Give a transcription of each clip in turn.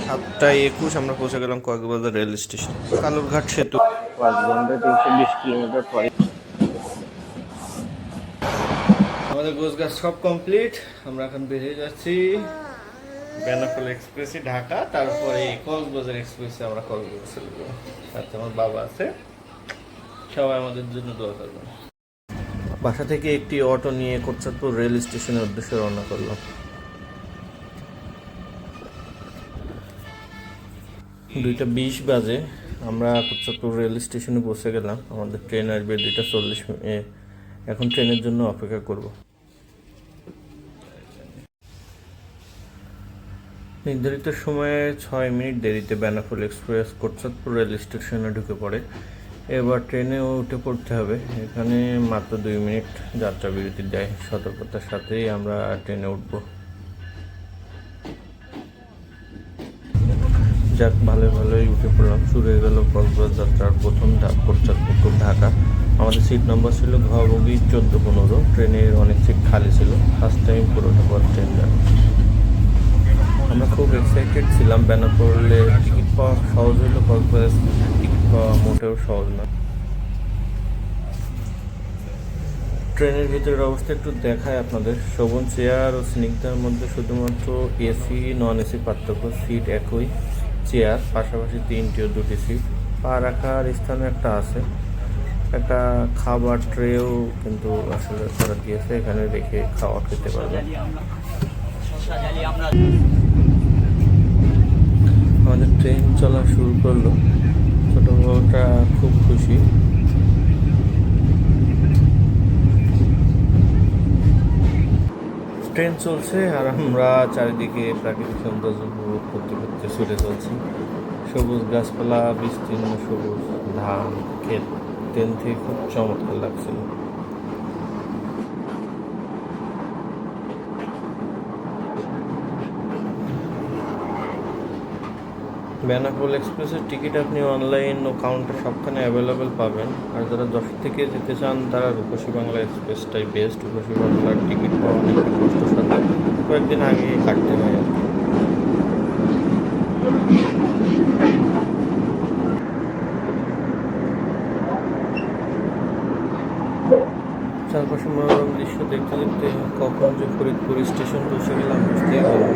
7:21 আমরা পৌঁছে গেলাম কক্সবাজার রেল স্টেশন, কালুরঘাট সেতু। 5 ঘন্টা 320 কিলোমিটার পরে আমাদের গোছগাছ সব কমপ্লিট। আমরা এখন বেরিয়ে যাচ্ছি বেনাপোল এক্সপ্রেসে ঢাকা, তারপরে কক্সবাজার এক্সপ্রেসে আমরা কক্সবাজার চলে যাবো। সাথে আমার বাবা আছে, সবাই আমাদের জন্য দোয়া করবেন। বাসা থেকে একটি অটো নিয়ে কোটচাঁদপুর রেল স্টেশনের উদ্দেশ্যে রওনা করলাম। 2:20 বাজে আমরা কোটচাঁদপুর রেল স্টেশনে পৌঁছে গেলাম। আমাদের ট্রেন আসবে 2:40। এখন ট্রেনের জন্য অপেক্ষা করব। নির্ধারিত সময়ে 6 মিনিট দেরিতে বেনাপোল এক্সপ্রেস কোটচাঁদপুর রেল স্টেশনে ঢুকে পড়ে। এবার ট্রেনেও উঠে পড়তে হবে। এখানে মাত্র 2 মিনিট যাত্রা বিরতি দেয়। সতর্কতার সাথেই আমরা ট্রেনে উঠব। যাক, ভালোই উঠে পড়লাম। শুরু হয়ে গেল কক্সবাজার যাত্রার প্রথম ধাপ, কোটচাঁদপুর টু ঢাকা। আমাদের সিট নম্বর ছিল ঘ বগি 14-15। ট্রেনের অনেক সিট খালি ছিল। ফার্স্ট টাইম পুরোটা পর ট্রেন যায়। আমরা খুব এক্সাইটেড ছিলাম। বেনাপোলে টিকিট পাওয়া সহজ হলো, কক্সবাজার টিকিট পাওয়া মোটেও সহজ না। ট্রেনের ভিতরের অবস্থা একটু দেখায় আপনাদের। শোভন চেয়ার ও স্নিগ্ধার মধ্যে শুধুমাত্র এসি নন এসি পার্থক্য। সিট একই, চেয়ার পাশাপাশি 3টি ও 2টি সিট। পা রাখার স্থানে একটা আছে, একটা খাবার ট্রেও কিন্তু আসলে তারা দিয়েছে, এখানে রেখে খাওয়া খেতে পারবে। আমাদের ট্রেন চলা শুরু করলো। ছোট বউটা খুব খুশি। ট্রেন চলছে আর আমরা চারিদিকে প্রাকৃতিক সৌন্দর্য উপভোগ করতে করতে ছুটে চলছি। সবুজ গাছপালা, বিস্তীর্ণ সবুজ ধান ক্ষেত, ট্রেন থেকে খুব চমৎকার লাগছিল। বেনাপোল এক্সপ্রেসের টিকিট আপনি অনলাইন ও কাউন্টার সবখানে অ্যাভেলেবেল পাবেন। আর যারা যশোর থেকে যেতে চান তারা রূপসী বাংলা এক্সপ্রেসটাই বেস্ট। রূপসী বাংলার টিকিট পাওয়া অনেকটা কষ্টসাধ্য, কয়েকদিন আগে কাটতে হয় আর কি। চারপাশে মনোরম দৃশ্য দেখতে দেখতে কখন যে ফরিদপুর স্টেশন পৌঁছে গেলাম বুঝতেই পারলাম।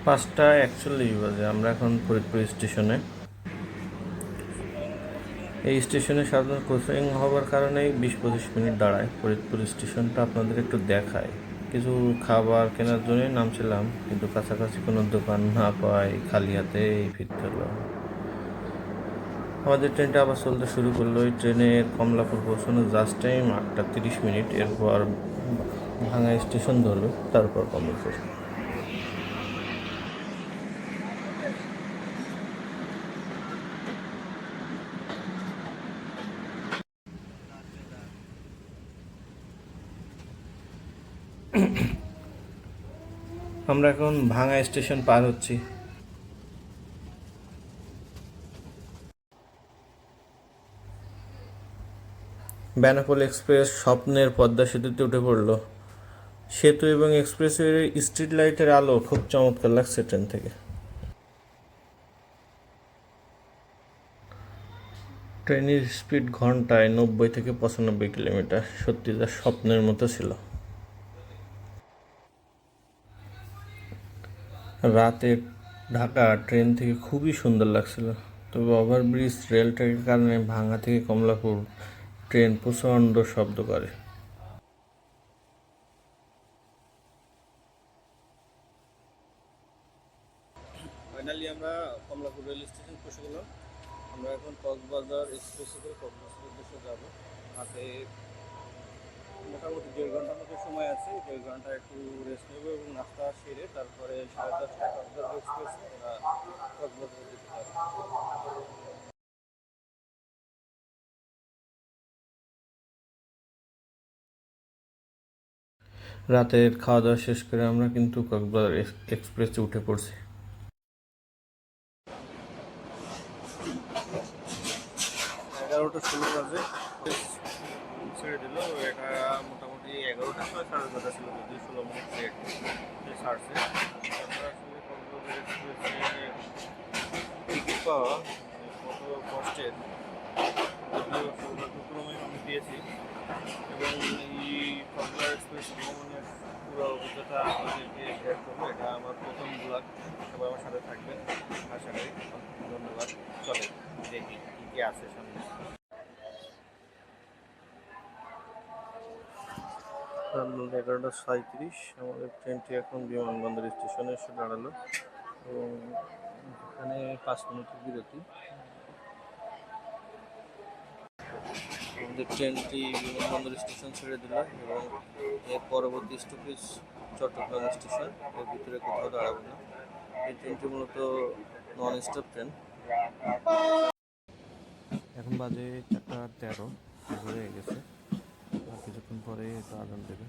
5:41 বাজে আমরা এখন ফরিদপুর স্টেশনে। এই স্টেশনে সাধারণত ক্রসিং হওয়ার কারণে 20-25 মিনিট দাঁড়ায়। ফরিদপুর স্টেশনটা আপনাদের একটু দেখায়। কিছু খাবার কেনার জন্যই নামছিলাম, কিন্তু কাছাকাছি কোনো দোকান না পাওয়ায় খালি হাতেই ফিরতে হলো। আমাদের ট্রেনটা আবার চলতে শুরু করলো। এই ট্রেনের কমলাপুর পৌঁছানো জাস্ট টাইম 8:30। এরপর ভাঙা স্টেশন ধরলো, তারপর কমলাপুর। আমরা এখন ভাঙা স্টেশন পার হচ্ছি। বেনাপোল এক্সপ্রেস স্বপ্নের পদ্মা সেতুতে উঠে পড়ল। সেতু এবং এক্সপ্রেসের স্ট্রিট লাইটের আলো খুব চমৎকার লাগছে ট্রেন থেকে। ট্রেনের স্পিড ঘন্টায় 90-95 কিলোমিটার। সত্যি যা স্বপ্নের মতো ছিল। রাতে ঢাকা ট্রেন থেকে খুবই সুন্দর লাগছিল, তবে ওভারব্রিজ রেল ট্র্যাকের কারণে ভাঙা থেকে কমলাপুর ট্রেন প্রচণ্ড শব্দ করে। ফাইনালি আমরা কমলাপুর রেল স্টেশন পৌঁছে গেলাম। আমরা এখন কক্সবাজার এক্সপ্রেসে করে কক্সবাজার উদ্দেশ্যে যাবো। হাতে মোটামুটি 1.5 ঘন্টার মতো সময় আছে। 1.5 ঘন্টা একটু রেস্ট নেব এবং নাস্তা সেরে তারপরে 10:30টায় কক্সবাজার এক্সপ্রেসে আমরা কক্সবাজার যেতে পারি। রাতের খাওয়া দাওয়া শেষ করে আমরা কিন্তু কক্সবাজার এক্সপ্রেসে উঠে পড়ছি। 11:16 বাজে ছেড়ে দিল। এটা মোটামুটি 11টার সময় 11:30 ছিল, যদি 16 মিনিট লেট। সার্চে তারপরে আসলে কক্সবাজার এক্সপ্রেসে টিকিট পাওয়া কত কষ্টের, যদিও সৌভাগ্যক্রমে আমি পেয়েছি। এবং এই কক্সবাজার এক্সপ্রেস ভ্রমণের পুরো অভিজ্ঞতা আমাদেরকে শেয়ার করবো। এটা আমার প্রথম ব্লগ, সবাই আমার সাথে থাকবেন আশা করি। ধন্যবাদ। চলে দেখি কী কী আছে সামনে। 11:37 আমাদের ট্রেনটি এখন বিমানবন্দর স্টেশনে এসে দাঁড়ালো এবং এখানে 5 মিনিটের বিরতি। আমাদের ট্রেনটি বিমানবন্দর স্টেশন ছেড়ে দিল এবং এর পরবর্তী স্টপেজ চট্টগ্রাম স্টেশন। এর ভিতরে কোথাও দাঁড়াবে না। এই ট্রেনটি মূলত নন স্টপ ট্রেন। এখন বাজে 4:13 হয়ে গেছে, আর কিছুক্ষণ পরে তো আজান দেবে।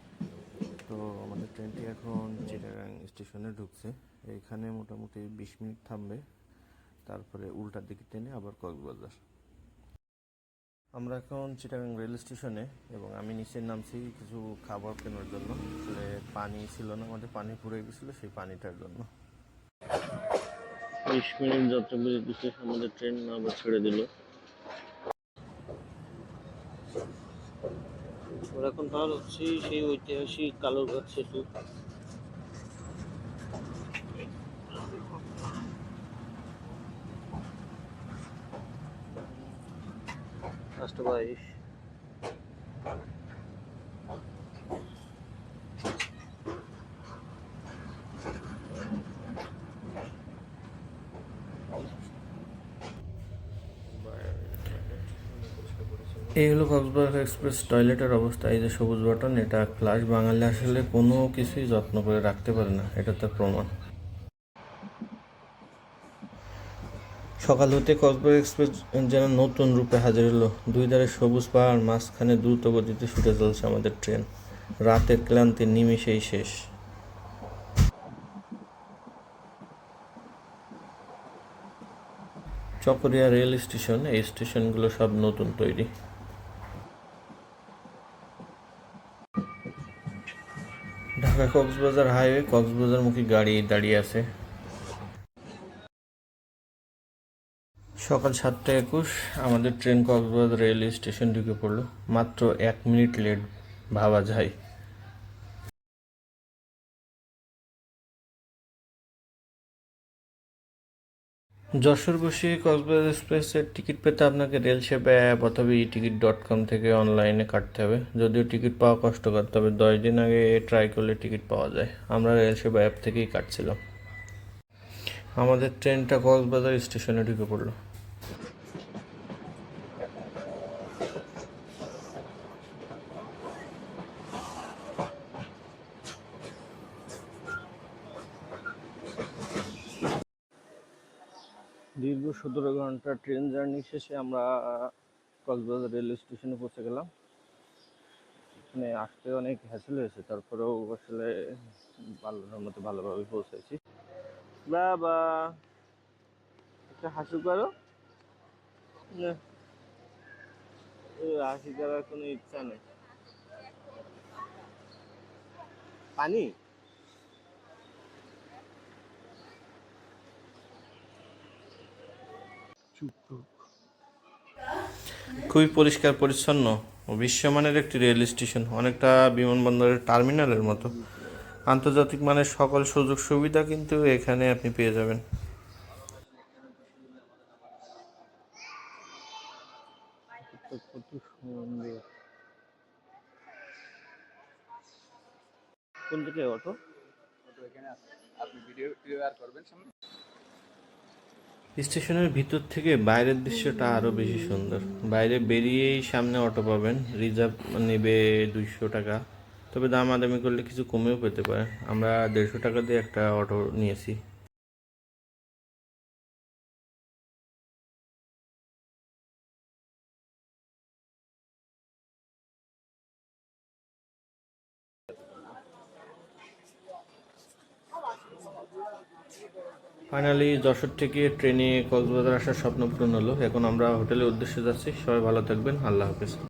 তো আমাদের ট্রেনটি এখন চিটাগাং স্টেশনে ঢুকছে। এইখানে মোটামুটি 20 মিনিট থামবে, তারপরে উল্টার দিকে ট্রেনে আবার কক্সবাজার। আমরা এখন চিটাগাং রেল স্টেশনে এবং আমি নিচে নামছি কিছু খাবার কেনার জন্য। আসলে পানি ছিল না, আমাদের পানি পুড়ে গেছিলো সেই পানিটার জন্য। 20 মিনিট যাত্রা বিরতি শেষে আমাদের ট্রেন আবার ছেড়ে দিল। আমরা এখন পার হচ্ছি সেই ঐতিহাসিক কালুরঘাট সেতু। 5:22। এই হলো কক্সবাজার এক্সপ্রেস টয়লেটের অবস্থা। এই যে সবুজ বাটন, এটা ফ্লাশ। বাঙালি আসলে কোনো কিছুই যত্ন করে রাখতে পারে না, এটা তার প্রমাণ। সকাল হতে কক্সবাজার এক্সপ্রেস যেন নতুন রূপে হাজির হলো। দুই ধারে সবুজ পাহাড়, মাঝখানে দ্রুত গতিতে ছুটে চলছে আমাদের ট্রেন। রাতের ক্লান্তি নিমেষেই শেষ। চকরিয়া রেল স্টেশন, এই স্টেশনগুলো সব নতুন তৈরি। ঢাকা কক্সবাজার হাইওয়ে, কক্সবাজারমুখী গাড়ি দাঁড়িয়ে আছে। সকাল 7:21 আমাদের ট্রেন কক্সবাজার রেল স্টেশন ঢুকে পড়লো। মাত্র 1 মিনিট লেট ভাবা যায়। যশোর বসে কক্সবাজার এক্সপ্রেসের টিকিট পেতে আপনাকে রেল সেবা অ্যাপ অথবা eticket.com থেকে অনলাইনে কাটতে হবে। যদিও টিকিট পাওয়া কষ্টকর, তবে 10 দিন আগে ট্রাই করলে টিকিট পাওয়া যায়। আমরা রেল সেবা অ্যাপ থেকেই কাটছিলাম। আমাদের ট্রেনটা কক্সবাজার স্টেশনে ঢুকে পড়লো। দীর্ঘ 17 ঘন্টা ট্রেন জার্নি শেষে আমরা কক্সবাজার রেল স্টেশনে পৌঁছে গেলাম। এখানে আসতে অনেক হ্যাসেল হয়েছে, তারপরেও আসলে আল্লাহর মতো ভালোভাবে পৌঁছেছি। বাবা একটা হাসি করো না, হাসি করার কোনো ইচ্ছা নেই। পানি খুবই পরিষ্কার পরিচ্ছন্ন ও বিশ্বমানের একটি রেল স্টেশন, অনেকটা বিমানবন্দরের টার্মিনালের মতো। আন্তর্জাতিক মানের সকল সুযোগ সুবিধা কিন্তু এখানে আপনি পেয়ে যাবেন। কোন দিকে অটো? স্টেশনের ভিতর থেকে বাইরের দৃশ্যটা আরও বেশি সুন্দর। বাইরে বেরিয়েই সামনে অটো পাবেন, রিজার্ভ নেবে 200 টাকা, তবে দামাদামি করলে কিছু কমেও পেতে পারে। আমরা 150 টাকা দিয়ে একটা অটো নিয়েছি। ফাইনালি যশোর থেকে ট্রেনে কক্সবাজার আসার স্বপ্ন পূরণ হলো। এখন আমরা হোটেলের উদ্দেশ্যে যাচ্ছি। সবাই ভালো থাকবেন, আল্লাহ হাফেজ।